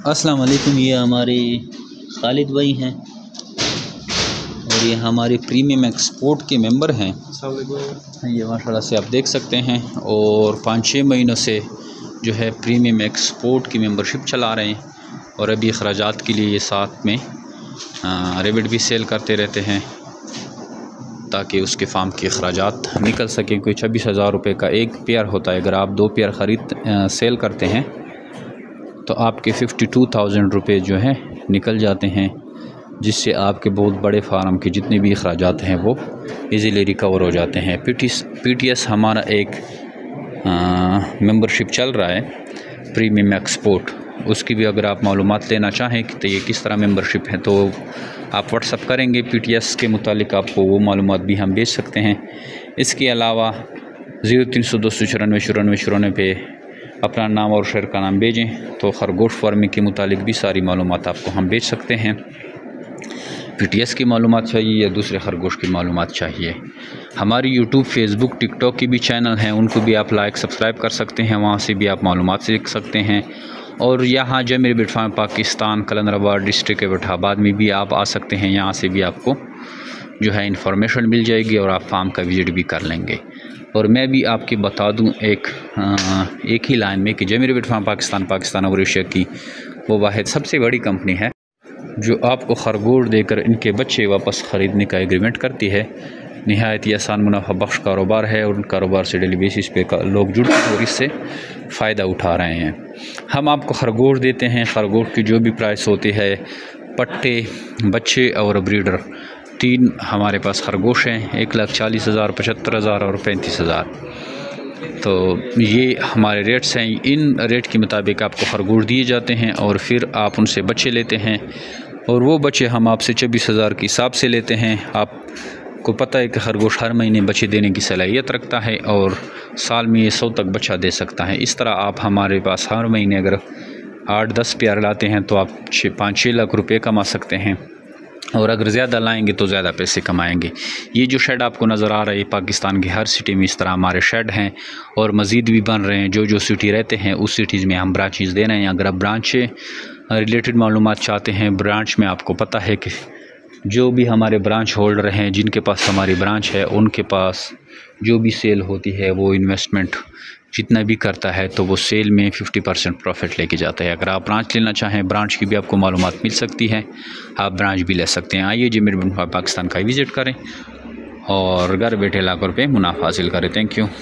अस्सलाम वालेकुम। ये हमारे खालिद भाई हैं और ये हमारे प्रीमियम एक्सपोर्ट के मेंबर हैं। ये माशाल्लाह से आप देख सकते हैं और 5-6 महीनों से जो है प्रीमियम एक्सपोर्ट की मेंबरशिप चला रहे हैं और अभी अखराजात के लिए ये साथ में रेबिट भी सेल करते रहते हैं ताकि उसके फार्म के अखराजात निकल सकें। कोई 26,000 रुपये का एक पेयर होता है। अगर आप 2 पेयर सेल करते हैं तो आपके 52,000 रुपये जो हैं निकल जाते हैं, जिससे आपके बहुत बड़े फार्म के जितने भी अखराजात हैं वो इजीली रिकवर हो जाते हैं। पीटीएस हमारा एक मेंबरशिप चल रहा है प्रीमियम एक्सपोर्ट, उसकी भी अगर आप मालूमात लेना चाहें कि तो ये किस तरह मेंबरशिप है तो आप व्हाट्सअप करेंगे। पीटीएस के मुतालिक आपको वो मालूमात भी हम भेज सकते हैं। इसके अलावा 0300-294-94 पे अपना नाम और शहर का नाम भेजें तो खरगोश फार्मिंग के मुतालिक भी सारी मालूमात आपको हम भेज सकते हैं। पीटीएस की मालूमात चाहिए या दूसरे खरगोश की मालूमात चाहिए। हमारी यूट्यूब, फेसबुक, टिकटॉक की भी चैनल हैं, उनको भी आप लाइक सब्सक्राइब कर सकते हैं, वहाँ से भी आप मालूमात सीख सकते हैं। और यहाँ जमीर बिट फार्म पाकिस्तान कलंदराबाद डिस्ट्रिक्ट एबटाबाद में भी आप आ सकते हैं, यहाँ से भी आपको जो है इंफॉर्मेशन मिल जाएगी और आप फार्म का विज़िट भी कर लेंगे। और मैं भी आपकी बता दूं एक ही लाइन में कि जमीर बिट फार्म पाकिस्तान और एशिया की वो वाहिद सबसे बड़ी कंपनी है जो आपको खरगोश देकर इनके बच्चे वापस ख़रीदने का एग्रीमेंट करती है। नहायत ही आसान मुनाफा बख्श कारोबार है और उन कारोबार से डेली बेसिस पे लोग जुड़े और इससे फ़ायदा उठा रहे हैं। हम आपको खरगोश देते हैं। खरगोश की जो भी प्राइस होती है, पट्टे, बच्चे और ब्रीडर, 3 हमारे पास खरगोश हैं, 1,40,000, 75,000 और 35,000। तो ये हमारे रेट्स हैं। इन रेट के मुताबिक आपको खरगोश दिए जाते हैं और फिर आप उनसे बच्चे लेते हैं और वो बच्चे हम आपसे 24,000 के हिसाब से लेते हैं। आपको पता है कि खरगोश हर महीने बच्चे देने की सलाहियत रखता है और साल में ये 100 तक बच्चा दे सकता है। इस तरह आप हमारे पास हर महीने अगर 8-10 पेयर लाते हैं तो आप 5-6 लाख रुपये कमा सकते हैं और अगर ज़्यादा लाएंगे तो ज़्यादा पैसे कमाएंगे। ये जो शेड आपको नज़र आ रहा है, पाकिस्तान की हर सिटी में इस तरह हमारे शेड हैं और मज़ीद भी बन रहे हैं। जो सिटी रहते हैं उस सिटीज़ में हम ब्रांचेज़ दे रहे हैं। अगर आप ब्रांच रिलेटेड मालूमात चाहते हैं, ब्रांच में आपको पता है कि जो भी हमारे ब्रांच होल्डर हैं जिनके पास हमारी ब्रांच है, उनके पास जो भी सेल होती है वो इन्वेस्टमेंट जितना भी करता है तो वो सेल में 50% प्रॉफिट लेके जाता है। अगर आप ब्रांच लेना चाहें, ब्रांच की भी आपको मालूमात मिल सकती है, आप ब्रांच भी ले सकते हैं। आइए जमीर बिट फार्म पाकिस्तान का विज़िट करें और घर बैठे लाखों रुपये मुनाफा हासिल करें। Thank you.